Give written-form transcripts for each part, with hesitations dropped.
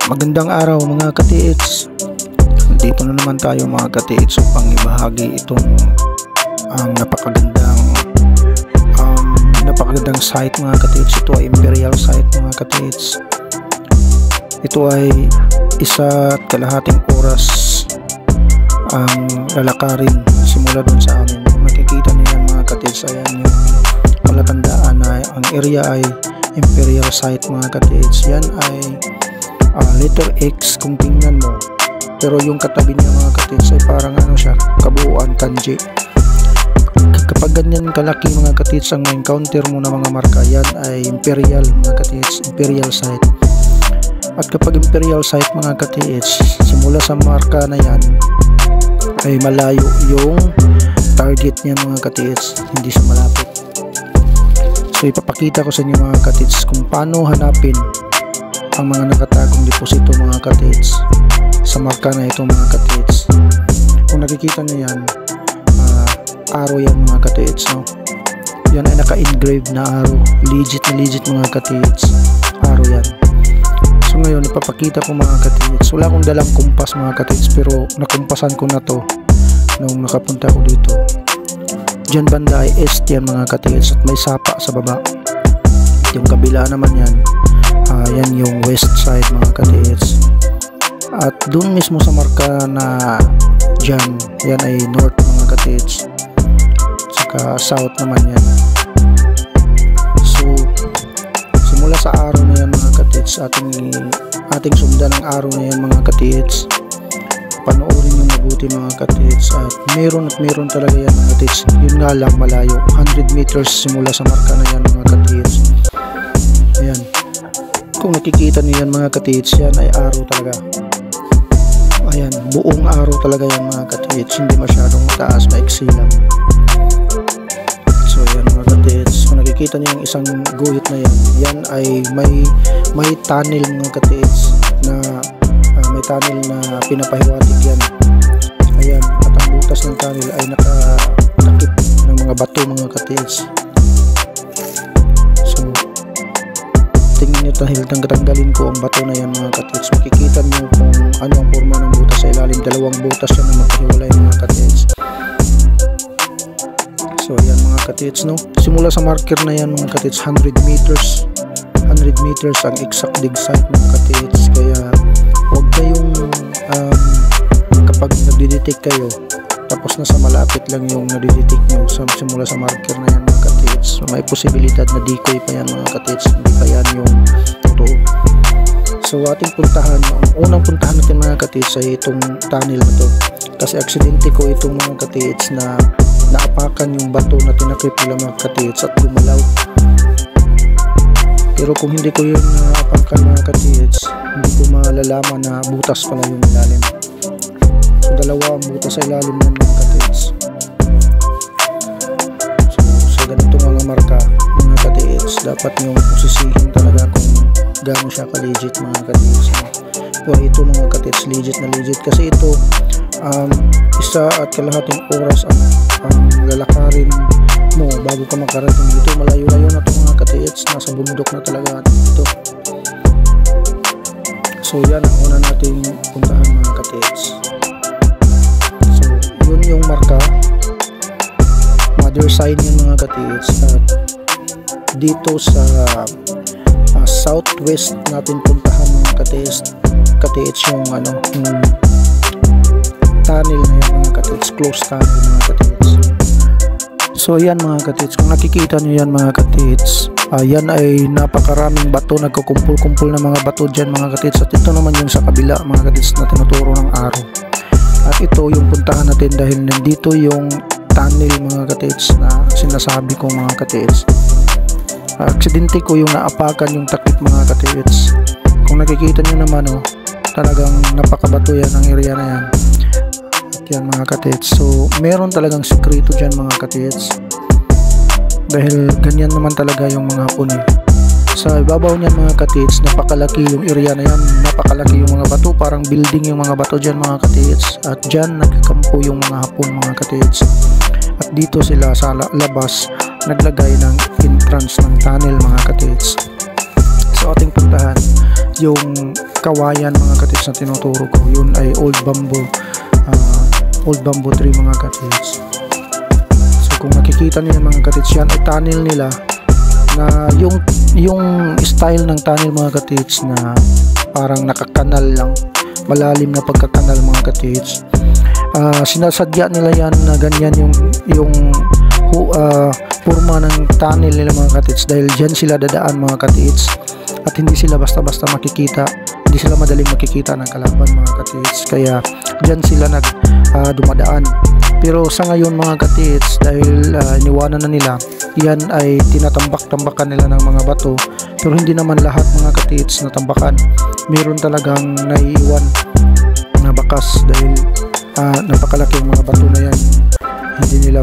Magandang araw mga ka-TH. Dito na naman tayo mga ka-TH upang ibahagi itong napakagandang site mga ka-TH. Ito ay Imperial site mga ka-TH. Ito ay 1.5 oras ang lalakarin simula doon sa amin. Makikita niyo yan mga ka-TH. Ayan yung palatandaan na ang area ay Imperial site mga ka-TH. Yan ay letter X kung tingnan mo, pero yung katabi niya mga ka-TH ay parang ano siya, kabuuan kanji. Kapag ganyan kalaki mga ka-TH ang encounter mo na mga marka, yan ay Imperial mga ka-TH, Imperial site. At kapag Imperial site mga ka-TH, simula sa marka na yan ay malayo yung target niya mga ka-TH, hindi siya malapit. So ipapakita ko sa inyo mga ka-TH kung paano hanapin ang mga nakatagong deposito mga ka-TH sa marka na ito mga ka-TH. Kung nakikita nyo yan, arrow yan mga ka-TH, no? Yan ay naka-engrave na arrow, legit na legit mga ka-TH, arrow yan. So ngayon ipapakita ko mga ka-TH, wala akong dalang kumpas mga ka-TH, pero nakumpasan ko na to nung nakapunta ko dito. Diyan banda ay est yan mga ka-TH at may sapa sa baba. At yung kabila naman yan, yan yung west side mga ka-TH. At doon mismo sa marka na dyan, yan ay north mga ka-TH. Saka south naman yan. So simula sa araw na yan mga ka-TH, ating sundan ang araw na yan mga ka-TH. Panoorin yung mabuti mga ka-TH. At meron talaga yan mga ka-TH. Yun nga lang malayo, 100 meters simula sa marka na yan mga ka-TH. Ayan, kung nakikita niyo yan mga ka-TH, yan ay araw talaga. Ayan, buong araw talaga yan mga ka-TH, hindi masyadong mataas, maiksi lang. So ayan mga ka-TH, kung nakikita niyo yung isang guhit na yan, yan ay may tunnel mga ka-TH na may tunnel na pinapahiwatig yan. Ayan, at ang butas ng tunnel ay nakatakip ng mga bato mga ka-TH. So tingnan nyo, dahil tanggalin ko ang bato na yan mga ka-TH, makikita nyo kung ano ang forma ng butas sa ilalim. Dalawang butas yan na magkahiwalay mga ka-TH. So ayan mga ka-TH, no? Simula sa marker na yan mga ka-TH, 100 meters ang exact dig site mga ka-TH. Kaya huwag kayong kapag nagdidetect kayo tapos nasa malapit lang yung nadidetect nyo simula sa marker na yan mga ka-TH. So may posibilidad na decoy pa yan mga ka-TH, hindi pa yan yung totoo. So ating puntahan, ang unang puntahan natin mga ka-TH ay itong tunnel na to, kasi aksidente ko itong mga ka-TH na naapakan yung bato na tinakip nila mga ka-TH at gumalaw. Pero kung hindi ko yun naapakan mga ka-TH, hindi ko malalaman na butas pala yung ilalim. So dalawa ang butas sa ilalim ng mga ka-TH. So sa ganito mga marka mga ka-TH, dapat nyo sisihin talaga kung gaano siya ka-legit mga ka-TH. Pero ito mga ka-TH, legit na legit, kasi ito 1.5 oras ang lalakarin mo bago ka makarating dito. Malayo-layo na ito mga ka-TH, nasa bundok na talaga ito. So yan ang una nating puntahan mga ka-TH. So yun yung marka, mother sign yun mga ka-TH. At dito sa southwest natin puntahan mga ka-TH yung yung tunnel na yan mga ka-TH, close tunnel mga ka-TH. So yan mga ka-TH, kung nakikita nyo yan mga ka-TH, yan ay napakaraming bato, nagkukumpul-kumpul na mga bato dyan mga ka-TH. At ito naman yung sa kabila mga ka-TH na tinuturo ng araw. At ito yung puntahan natin dahil nandito yung tunnel mga ka-TH na sinasabi ko mga ka-TH. Aksidente ko yung naapakan yung takip mga ka-TH. Kung nakikita nyo naman talagang napakabato yan ang area na yan. At yan mga ka-TH, so meron talagang sekreto dyan mga ka-TH, dahil ganyan naman talaga yung mga Hapon Sa ibabaw niyan mga ka-TH, napakalaki yung area na yan, napakalaki yung mga bato, parang building yung mga bato dyan mga ka-TH. At dyan nagkakampo yung mga Hapon mga ka-TH. At dito sila sa labas naglagay ng entrance ng tunnel mga ka-TH. So ating puntahan yung kawayan mga katits na tinuturo ko. Yun ay old bamboo tree mga katits. So kung nakikita niyo mga katits, yan ay tunnel nila, na yung style ng tunnel mga katits na parang nakakanal lang, malalim na pagkakanal mga katits. Sinasadya nila yan na ganyan yung forma ng tunnel nila mga katits, dahil dyan sila dadaan mga katits, at hindi sila basta-basta makikita, hindi sila madaling makikita ng kalaban mga katits, kaya dyan sila dumadaan. Pero sa ngayon mga katits, dahil iniwanan na nila, yan ay tinatambak-tambakan nila ng mga bato, pero hindi naman lahat mga katits na tambakan. Meron talagang naiiwan na bakas, dahil napakalaki yung mga bato na yan, hindi nila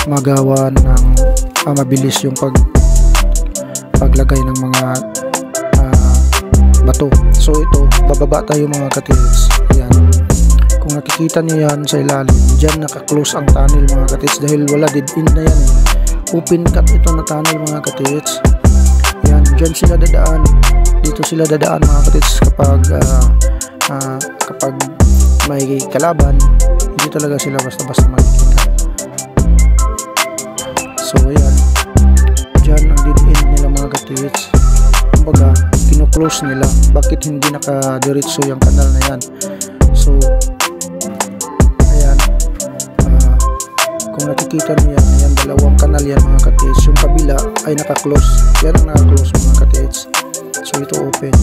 magawa ng mabilis yung paglagay ng mga bato. So ito, bababa tayo mga katits. Ayan, kung nakikita niyo yan sa ilalim, dyan naka-close ang tunnel mga katits, dahil wala dead end na yan, open cut ito na tunnel mga katits. Ayan, dyan sila dadaan, dito sila dadaan mga katits kapag may kalaban, hindi talaga sila basta-basta makikita. So ayan, dyan ang dead end nila mga katits. Kumbaga, kino-close nila. Bakit hindi nakadiretso yung kanal na yan? So ayan, kung nakikita niyo yan, ayan, dalawang kanal yan mga katits. Yung kabila ay naka-close, yan ang naka-close mga katits. So ito open.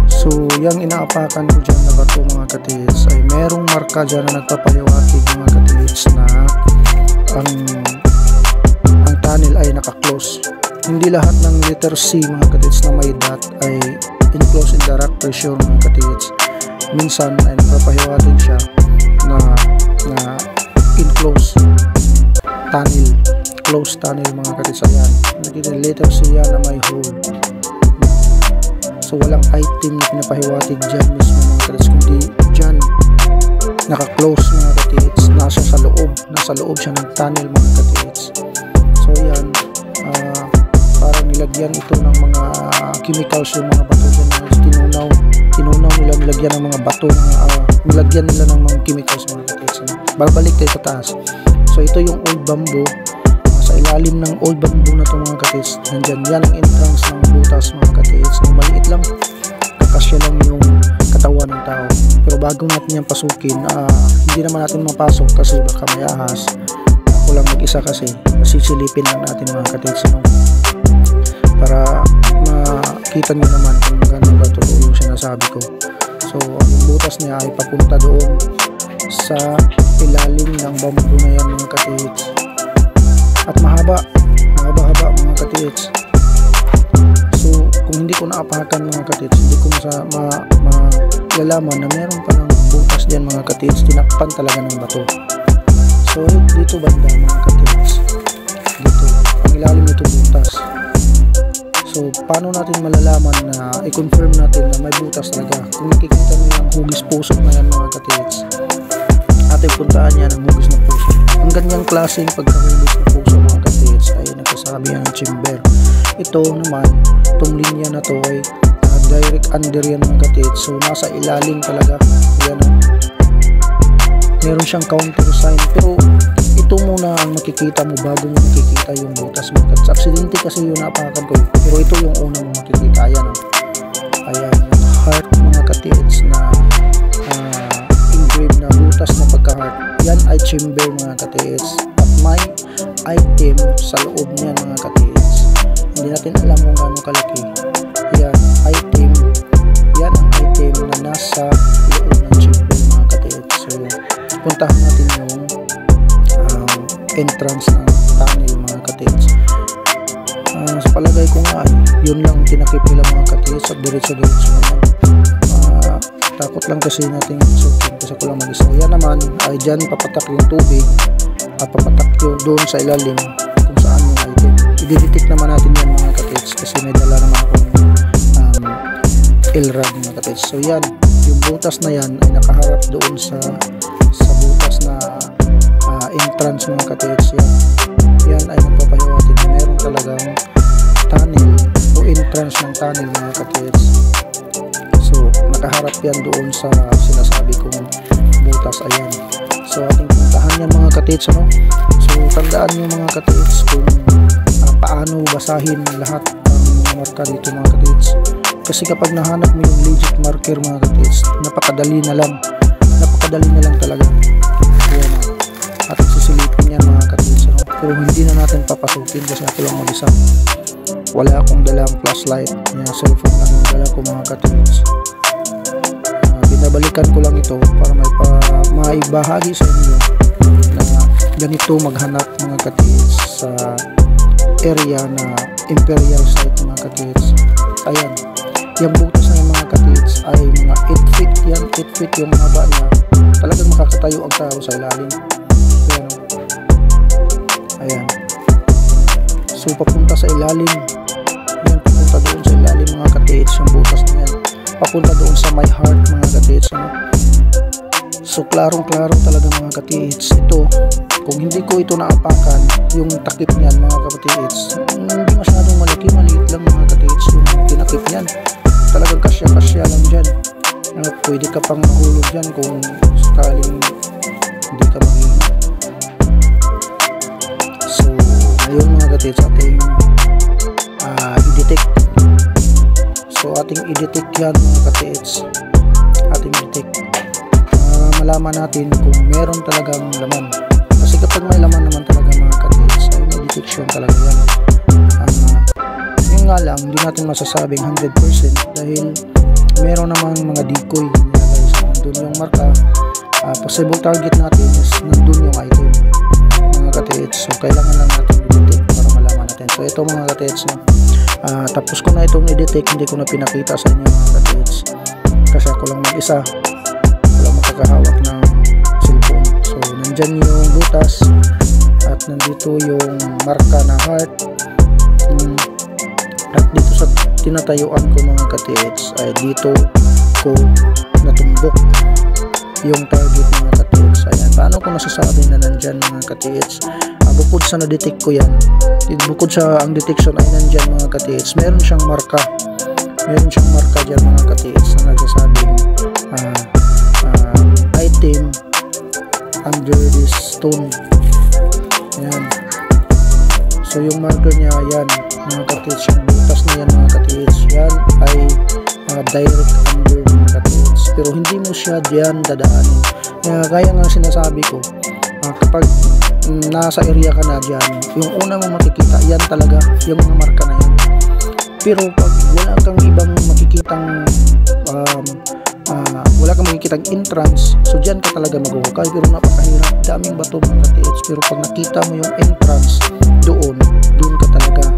So yung inaapakan ko dyan na bato mga katits ay merong marka dyan na nagpapahiwatig mga katits na ang tunnel ay naka-close. Hindi lahat ng letter C mga katits na may dot ay enclosed in the rock pressure mga katits. Minsan ay nagpapahiwatig siya na enclosed tunnel, closed tunnel mga katits. Ayan, nakikita letter C yan na may hole. So walang item na pinapahiwatig dyan mismo mga katits, kundi dyan naka-close mga katits, nasa loob siya ng tunnel mga katits. So yan, parang nilagyan ito ng mga chemicals yung mga bato dyan na tinunaw nila, nilagyan ng mga bato, nilagyan nila ng mga chemicals mga katits. Babalik tayo sa taas. So ito yung old bamboo, sa ilalim ng old bamboo na ito mga katits, nandyan yan ang entrance ng butas mga katits. So maliit lang, kakasya lang yung katawan ng tao. Pero bago natin yan pasukin, hindi naman natin mapasok kasi baka may ahas. Ako lang mag-isa kasi, sisilipin lang natin mga katits, para makita nyo naman kung gano'n ba totoo yung sinasabi ko. So yung butas niya ay papunta doon sa ilalim ng bamboo na yan mga katits, at mahaba mga katits. So kung hindi ko naapakan mga katits, hindi ko malalaman na meron pa ng butas diyan mga katits, tinakpan talaga ng bato. So dito banda mga katits, dito ang ilalim nito butas. So paano natin malalaman na i-confirm natin na may butas talaga? Kung nakikita niyo yung hugis puso na yan mga katits, ating puntaan yan ang hugis na puso. Ang ganyang klaseng pagkahugis na puso mga katits ay nagsasabi yan ng chamber. Ito naman, itong linya na to ay direct under yan mga katits. So nasa ilalim talaga yan. Meron siyang counter sign, pero ito muna ang makikita mo bago mo makikita yung butas mga katits. Aksidente kasi yung napakan ko, pero ito yung unang makikita. Ayan, ayan yung heart mga katits na engraved na butas na pagka-heart. Yan ay chamber mga katits, at may item sa loob niyan mga katits. Hindi natin alam kung gaano kalaki. Yan, item, yan ang item na nasa loob ng chamber mga katits. So puntahan natin yung entrance ng tunnel mga katits. Sa palagay ko nga ay yun lang tinakip nila mga katits, at diretso-diretso naman. Takot lang kasi natin sukin kasi ko lang mag-isa. Yan naman ay dyan papatak yung tubig at papatak yun doon sa ilalim kung saan yung item. I-detect naman natin yan mga katits kasi may dala naman akong L-rod mga katits. So yan, yung butas na yan ay nakaharap doon sa butas na entrance mga katits. Yan ay nagpapahiwatig na meron talagang tunnel o to entrance ng tunnel mga katits. So nakaharap yan doon sa sinasabi kong butas. Ayan, so ating puntahan yan mga katits, ano? So tandaan nyo mga katits kung paano basahin lahat ng mga marka dito mga katits, kasi kapag nahanap mo yung legit marker mga katits, napakadali na lang talaga. Ayan, at susilipin yan mga katits, ano? Pero hindi na natin papasukin kasi ako lang mag-isa, wala akong dalang flashlight, cellphone lang yung dala ko mga katits. Binabalikan ko lang ito para may bahagi sa inyo na ganito maghanap mga katits sa area na Imperial Site mga katits. Ayan, yung butas na yung mga katits ay mga 8 feet yan, 8 feet yung haba niya, talagang makakatayo ang tao sa ilalim. Ayan, ayan. So papunta sa ilalim yan, papunta doon sa ilalim mga katits, yung butas na yan papunta doon sa my heart mga katits, ano? So klarong klaro talaga mga katits. Ito, kung hindi ko ito naapakan, yung takip niyan mga katits, hindi masyadong malaki, maliit lang mga katits yung tinakip niyan, talagang kasya lang dyan. Pwede ka pang mahulog dyan kung sakaling hindi ka mag-ingat. So ngayon mga katits, ating i-detect. So ating i-detect yan mga katits, ating i-detect malaman natin kung meron talagang laman, kasi kapag may laman naman talaga mga katits ay may detection talaga yan. Yun nga lang, hindi natin masasabing 100% dahil meron namang mga decoy nilagay sa nandun yung marka. Possible target natin is nandun yung item mga katits, so kailangan lang natin i-detect para malaman natin. So ito mga katits, no? Tapos ko na itong i-detect, hindi ko na pinakita sa inyo mga katits kasi ako lang mag-isa, walang makakahawak ng cellphone. So nandyan yung butas at nandito yung marka na heart, at dito sa tinatayuan ko mga katits ay dito ko natumbok yung target mga katits. Ayan, paano ko nasasabi na nandyan mga katits? Bukod sa na-detect ko yan, bukod sa ang detection ay nandyan mga katits, meron siyang marka dyan mga katits na nagsasabing item under this stone. Ayan, so yung marker niya yan mga katits, yung butas na yan mga katits, yan ay direct under mga katits, pero hindi mo siya diyan dadaanin. Kaya nga sinasabi ko, kapag nasa area ka na dyan, yung una mong makikita yan talaga yung mga marka na yan. Pero pag wala kang ibang makikitang entrance, so dyan ka talaga maghuhukay, pero napakahirap, daming bato mga katits. Pero pag nakita mo yung entrance doon ka talaga,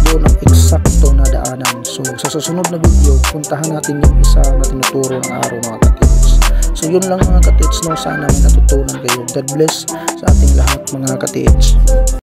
doon ang eksakto na daanan. So sa susunod na video, puntahan natin yung isa na tinuturo ng araw mga katits. So yun lang mga katits, no? Sana may natutunan kayo. God bless sa ating lahat mga katits.